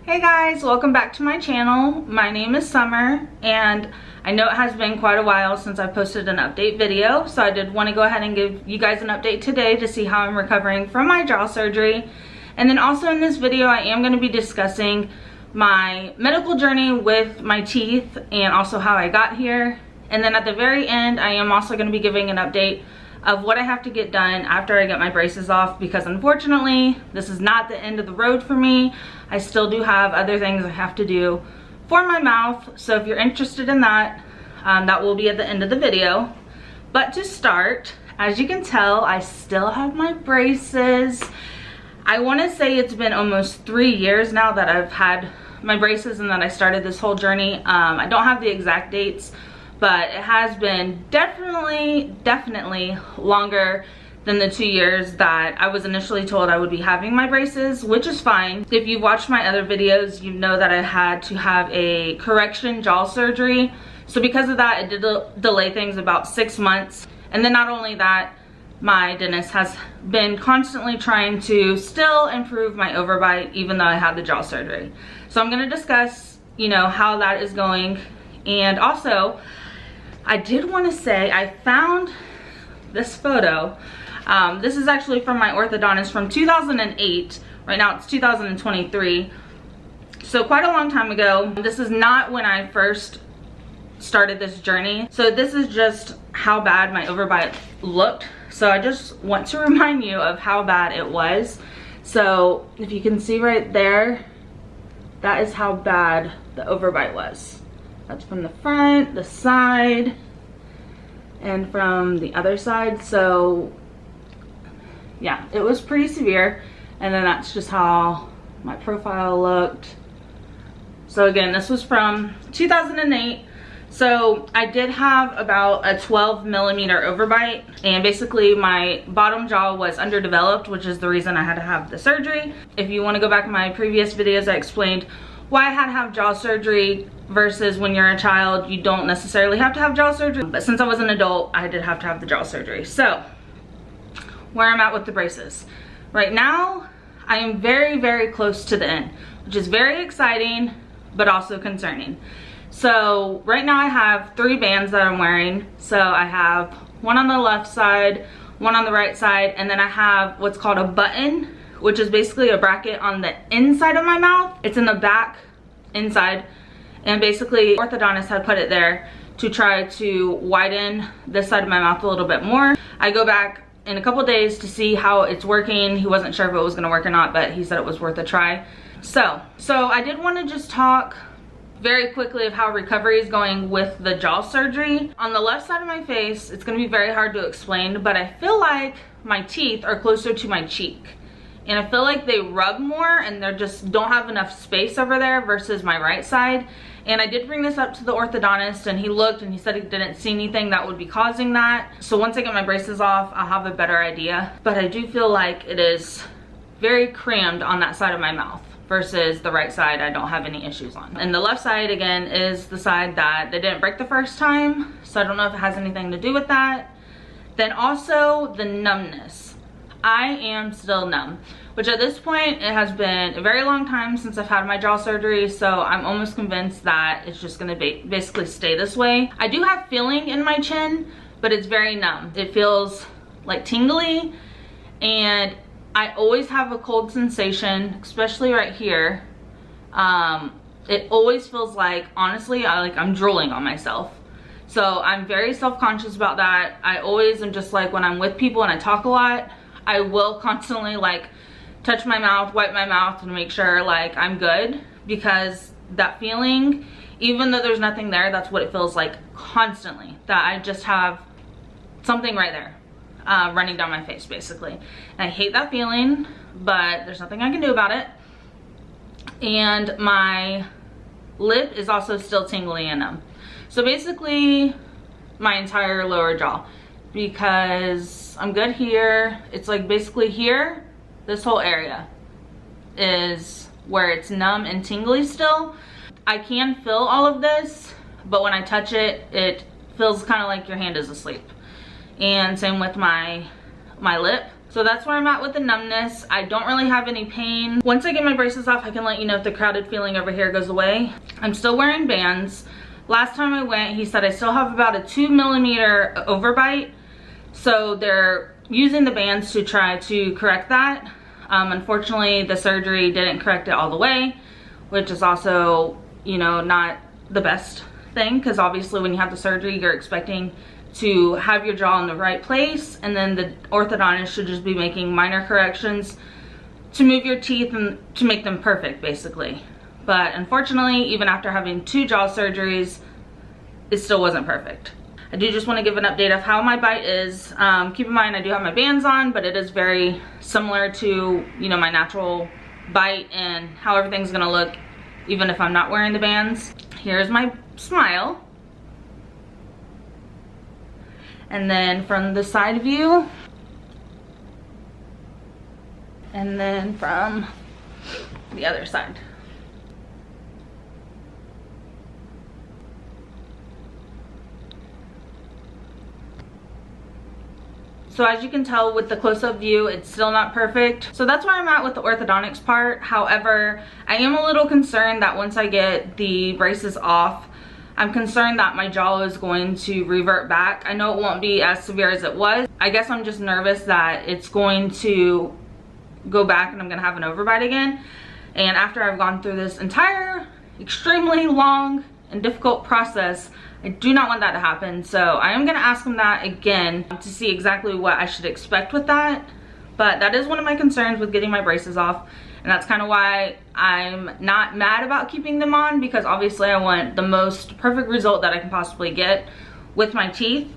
Hey guys, welcome back to my channel. My name is Summer and I know it has been quite a while since I posted an update video, so I did want to go ahead and give you guys an update today to see how I'm recovering from my jaw surgery. And then also in this video I am going to be discussing my medical journey with my teeth and also how I got here. And then at the very end I am also going to be giving an update of what I have to get done after I get my braces off, because unfortunately this is not the end of the road for me. I still do have other things I have to do for my mouth, so if you're interested in that, that will be at the end of the video. But to start, as you can tell, I still have my braces. I want to say it's been almost 3 years now that I've had my braces and that I started this whole journey. I don't have the exact dates, but it has been definitely longer than the 2 years that I was initially told I would be having my braces, which is fine. If you've watched my other videos, you know that I had to have a correction jaw surgery. So because of that, it did delay things about 6 months. And then not only that, my dentist has been constantly trying to still improve my overbite even though I had the jaw surgery. So I'm gonna discuss, how that is going. And also, I did want to say I found this photo. This is actually from my orthodontist from 2008. Right now it's 2023. So quite a long time ago. This is not when I first started this journey. So this is just how bad my overbite looked. So I just want to remind you of how bad it was. So if you can see right there, that is how bad the overbite was. That's from the front, the side, and from the other side. So yeah, it was pretty severe. And then that's just how my profile looked. So again, this was from 2008. So I did have about a 12mm overbite, and basically my bottom jaw was underdeveloped, which is the reason I had to have the surgery. If you want to go back in my previous videos, I explained why I had to have jaw surgery versus when you're a child, you don't necessarily have to have jaw surgery. But since I was an adult, I did have to have the jaw surgery. So where I'm at with the braces. Right now, I am very close to the end, which is very exciting, but also concerning. So right now I have 3 bands that I'm wearing. So I have one on the left side, one on the right side, and then I have what's called a button, which is basically a bracket on the inside of my mouth. It's in the back inside, and basically orthodontist had put it there to try to widen this side of my mouth a little bit more. I go back in a couple days to see how it's working. He wasn't sure if it was gonna work or not, but he said it was worth a try. So I did want to just talk very quickly of how recovery is going with the jaw surgery. On the left side of my face, it's gonna be very hard to explain, but I feel like my teeth are closer to my cheek. And I feel like they rub more and they just don't have enough space over there versus my right side. And I did bring this up to the orthodontist and he looked and he said he didn't see anything that would be causing that. So once I get my braces off, I'll have a better idea. But I do feel like it is very crammed on that side of my mouth versus the right side I don't have any issues on. And the left side again is the side that they didn't break the first time. So I don't know if it has anything to do with that. Then also the numbness. I am still numb, which at this point, it has been a very long time since I've had my jaw surgery, so I'm almost convinced that it's just gonna basically stay this way. I do have feeling in my chin, but it's very numb. It feels like tingly, and I always have a cold sensation, especially right here. It always feels like, honestly, I'm drooling on myself. So I'm very self-conscious about that. I always am just like, when I'm with people and I talk a lot, I will constantly touch my mouth, wipe my mouth to make sure I'm good, because that feeling, even though there's nothing there, that's what it feels like constantly, that I just have something right there running down my face basically. And I hate that feeling, but there's nothing I can do about it. And my lip is also still tingly and numb. So basically my entire lower jaw, because I'm good here. It's basically here, this whole area is where it's numb and tingly still. I can feel all of this, but when I touch it, it feels kind of like your hand is asleep. And same with my lip. So that's where I'm at with the numbness. I don't really have any pain. Once I get my braces off, I can let you know if the crowded feeling over here goes away. I'm still wearing bands. Last time I went, he said I still have about a 2mm overbite. So they're using the bands to try to correct that. Unfortunately, the surgery didn't correct it all the way, which is also, you know, not the best thing, because obviously when you have the surgery, you're expecting to have your jaw in the right place, and then the orthodontist should just be making minor corrections to move your teeth and to make them perfect, basically. But unfortunately, even after having 2 jaw surgeries, it still wasn't perfect. I do just want to give an update of how my bite is. Keep in mind I do have my bands on, but it is very similar to, you know, my natural bite and how everything's gonna look even if I'm not wearing the bands. Here's my smile. And then from the side view. And then from the other side. So as you can tell with the close-up view, it's still not perfect. So that's where I'm at with the orthodontics part. However, I am a little concerned that once I get the braces off, I'm concerned that my jaw is going to revert back. I know it won't be as severe as it was. I guess I'm just nervous that it's going to go back and I'm gonna have an overbite again. And after I've gone through this entire extremely long and difficult process, I do not want that to happen. So I am gonna ask him that again to see exactly what I should expect with that. But that is one of my concerns with getting my braces off. And that's kind of why I'm not mad about keeping them on, because obviously I want the most perfect result that I can possibly get with my teeth.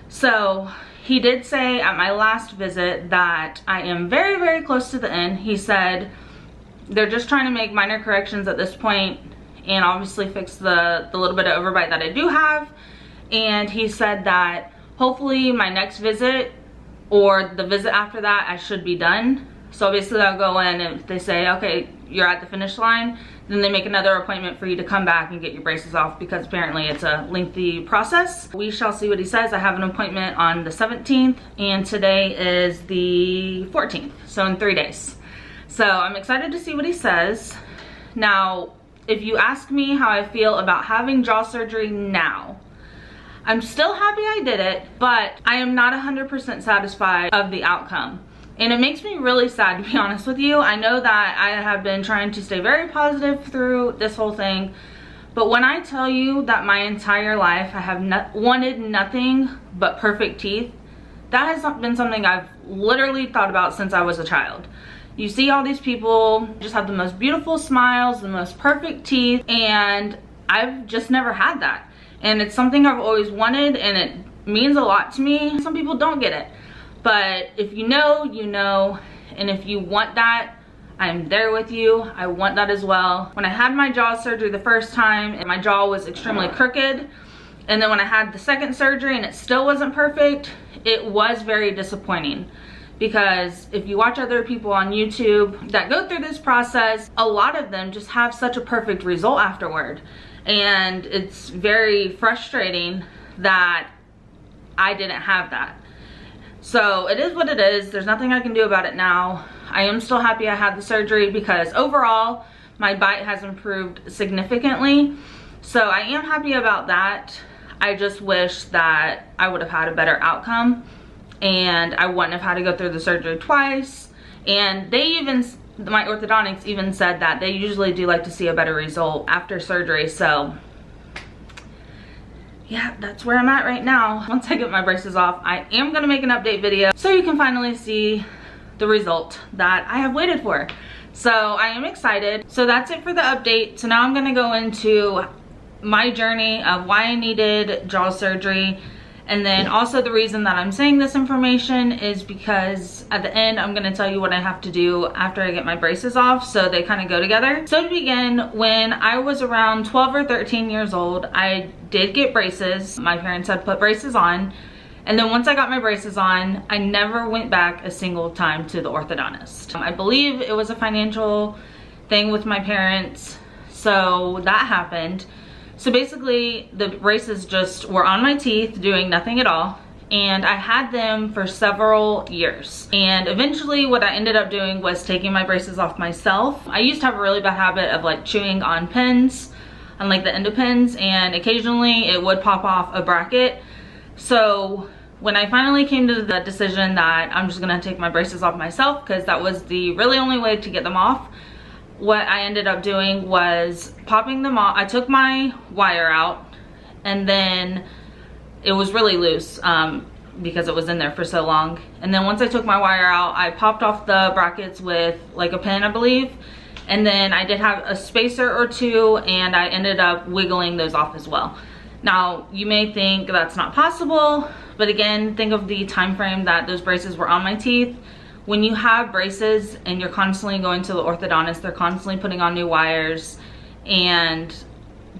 So he did say at my last visit that I am very, very close to the end. He said they're just trying to make minor corrections at this point and obviously fix the little bit of overbite that I do have. And he said that hopefully my next visit or the visit after that, I should be done. So basically I'll go in and if they say, okay, you're at the finish line, then they make another appointment for you to come back and get your braces off, because apparently it's a lengthy process. We shall see what he says. I have an appointment on the 17th and today is the 14th, so in 3 days. So I'm excited to see what he says. Now, if you ask me how I feel about having jaw surgery now, I'm still happy I did it, but I am not 100% satisfied of the outcome. And it makes me really sad, to be honest with you. I know that I have been trying to stay very positive through this whole thing, but when I tell you that my entire life I have wanted nothing but perfect teeth, that has been something I've literally thought about since I was a child. You see all these people just have the most beautiful smiles, the most perfect teeth, and I've just never had that. And it's something I've always wanted, and it means a lot to me. Some people don't get it. But if you know, you know, and if you want that, I'm there with you. I want that as well. When I had my jaw surgery the first time, and my jaw was extremely crooked, and then when I had the second surgery and it still wasn't perfect, it was very disappointing. Because if you watch other people on YouTube that go through this process, a lot of them just have such a perfect result afterward. And it's very frustrating that I didn't have that. So it is what it is. There's nothing I can do about it now. I am still happy I had the surgery because overall my bite has improved significantly. So I am happy about that. I just wish that I would have had a better outcome and I wouldn't have had to go through the surgery twice. And they even, my orthodontics even said that they usually do like to see a better result after surgery. So yeah, that's where I'm at right now. Once I get my braces off, I am gonna make an update video so you can finally see the result that I have waited for. So I am excited. So that's it for the update. So now I'm gonna go into my journey of why I needed jaw surgery. And then also the reason that I'm saying this information is because at the end, I'm gonna tell you what I have to do after I get my braces off, so they kind of go together. So to begin, when I was around 12 or 13 years old, I did get braces. My parents had put braces on. And then once I got my braces on, I never went back a single time to the orthodontist. I believe it was a financial thing with my parents, so that happened. So basically the braces just were on my teeth doing nothing at all. and I had them for several years. And eventually what I ended up doing was taking my braces off myself. I used to have a really bad habit of like chewing on pins, on like the end of pins, and occasionally it would pop off a bracket. So when I finally came to the decision that I'm just gonna take my braces off myself, because that was the really only way to get them off, what I ended up doing was popping them off. I took my wire out, and then it was really loose because it was in there for so long. And then once I took my wire out, I popped off the brackets with like a pin, I believe. And then I did have a spacer or two, and I ended up wiggling those off as well. Now, you may think that's not possible, but again, think of the time frame that those braces were on my teeth. When you have braces and you're constantly going to the orthodontist, they're constantly putting on new wires and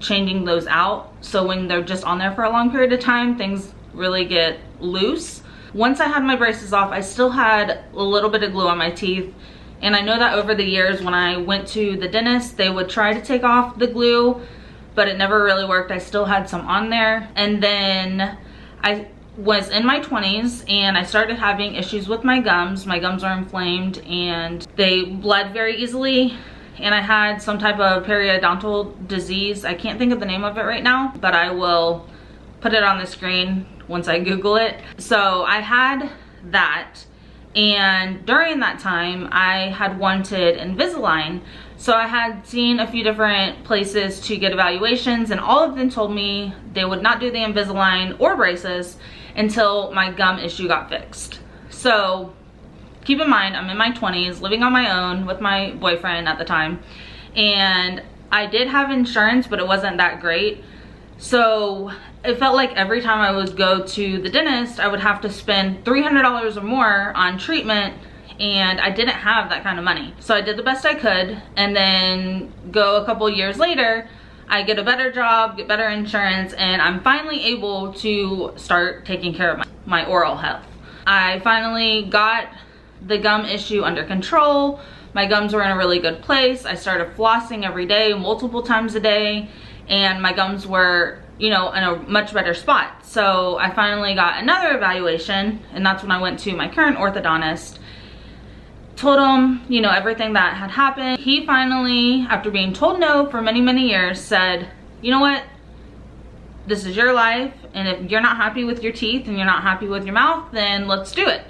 changing those out. So when they're just on there for a long period of time, things really get loose. Once I had my braces off, I still had a little bit of glue on my teeth. And I know that over the years when I went to the dentist, they would try to take off the glue, but it never really worked. I still had some on there. And then I was in my 20s and I started having issues with my gums. My gums are inflamed and they bled very easily. And I had some type of periodontal disease. I can't think of the name of it right now, but I will put it on the screen once I Google it. So I had that, and during that time I had wanted Invisalign. So I had seen a few different places to get evaluations, and all of them told me they would not do the Invisalign or braces until my gum issue got fixed. So keep in mind, I'm in my 20s, living on my own with my boyfriend at the time, and I did have insurance, but it wasn't that great. So it felt like every time I would go to the dentist, I would have to spend $300 or more on treatment, and I didn't have that kind of money. So I did the best I could, and then go a couple years later, I get a better job, get better insurance, and I'm finally able to start taking care of my oral health. I finally got the gum issue under control. My gums were in a really good place. I started flossing every day, multiple times a day, and my gums were, you know, in a much better spot. So I finally got another evaluation, and that's when I went to my current orthodontist. Told him, you know, everything that had happened. He finally, after being told no for many, many years, said, you know what? This is your life, and if you're not happy with your teeth and you're not happy with your mouth, then let's do it.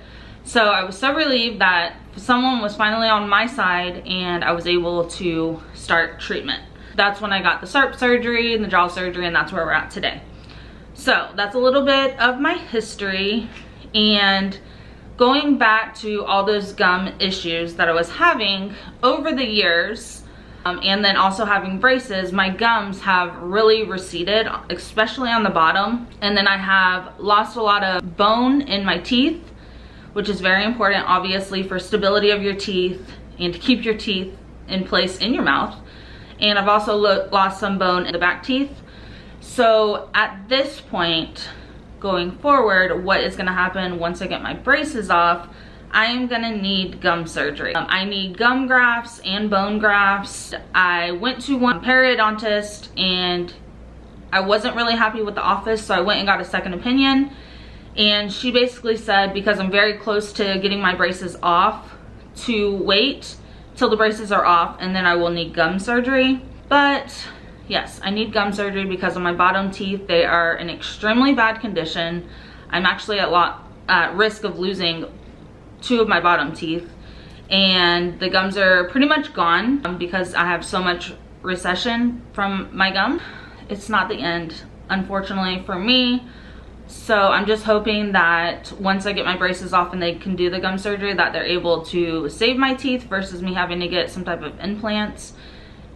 So I was so relieved that someone was finally on my side and I was able to start treatment. That's when I got the SERP surgery and the jaw surgery, and that's where we're at today. So that's a little bit of my history, and going back to all those gum issues that I was having over the years, and then also having braces, my gums have really receded, especially on the bottom. And then I have lost a lot of bone in my teeth, which is very important, obviously, for stability of your teeth and to keep your teeth in place in your mouth. And I've also lost some bone in the back teeth. So at this point, going forward, what is gonna happen once I get my braces off, I am gonna need gum surgery. I need gum grafts and bone grafts. I went to one periodontist and I wasn't really happy with the office, so I went and got a second opinion. And she basically said, because I'm very close to getting my braces off, to wait till the braces are off and then I will need gum surgery. But yes, I need gum surgery because of my bottom teeth. They are in extremely bad condition. I'm actually at risk of losing 2 of my bottom teeth, and the gums are pretty much gone because I have so much recession from my gum. It's not the end, unfortunately, for me. So I'm just hoping that once I get my braces off and they can do the gum surgery, that they're able to save my teeth versus me having to get some type of implants.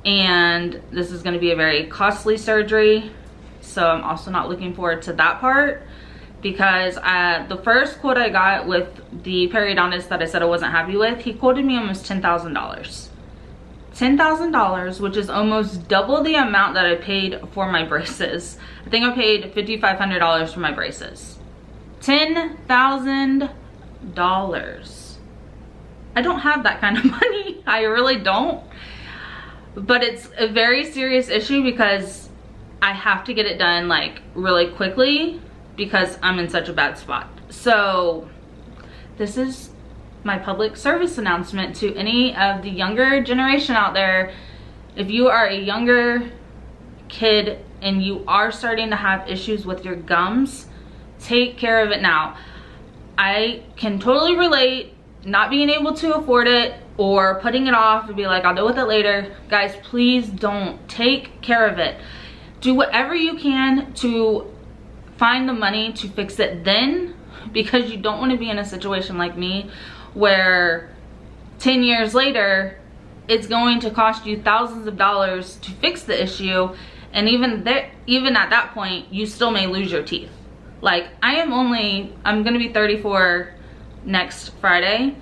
And this is going to be a very costly surgery, so I'm also not looking forward to that part, because the first quote I got with the periodontist that I said I wasn't happy with, he quoted me almost $10,000. $10,000, which is almost double the amount that I paid for my braces. I think I paid $5,500 for my braces. $10,000. I don't have that kind of money. I really don't. But it's a very serious issue because I have to get it done like really quickly because I'm in such a bad spot. So this is my public service announcement to any of the younger generation out there. If you are a younger kid and you are starting to have issues with your gums, take care of it now. I can totally relate not being able to afford it or putting it off and be like, I'll deal with it later. Guys, please don't. Take care of it. Do whatever you can to find the money to fix it then, because you don't want to be in a situation like me where 10 years later it's going to cost you thousands of dollars to fix the issue, and even at that point you still may lose your teeth. Like, I'm gonna be 34 next Friday.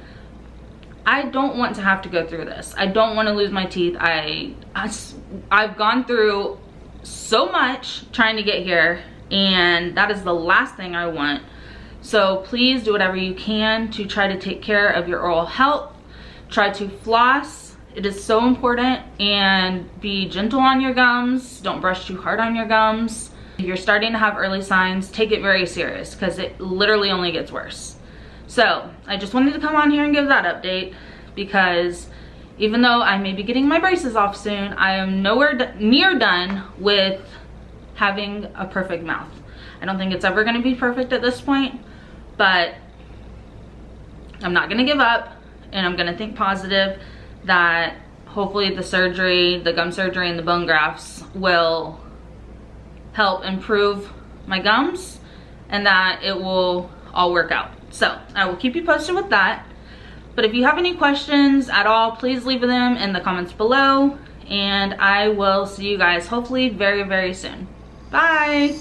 I don't want to have to go through this. I don't want to lose my teeth. I've gone through so much trying to get here, and that is the last thing I want. So please do whatever you can to try to take care of your oral health. Try to floss. It is so important. And be gentle on your gums. Don't brush too hard on your gums. If you're starting to have early signs, take it very serious, because it literally only gets worse. So I just wanted to come on here and give that update, because even though I may be getting my braces off soon, I am nowhere near done with having a perfect mouth. I don't think it's ever going to be perfect at this point, but I'm not going to give up, and I'm going to think positive that hopefully the surgery, the gum surgery and the bone grafts will help improve my gums, and that it will all work out. So I will keep you posted with that. But if you have any questions at all, please leave them in the comments below, and I will see you guys hopefully very, very soon. Bye.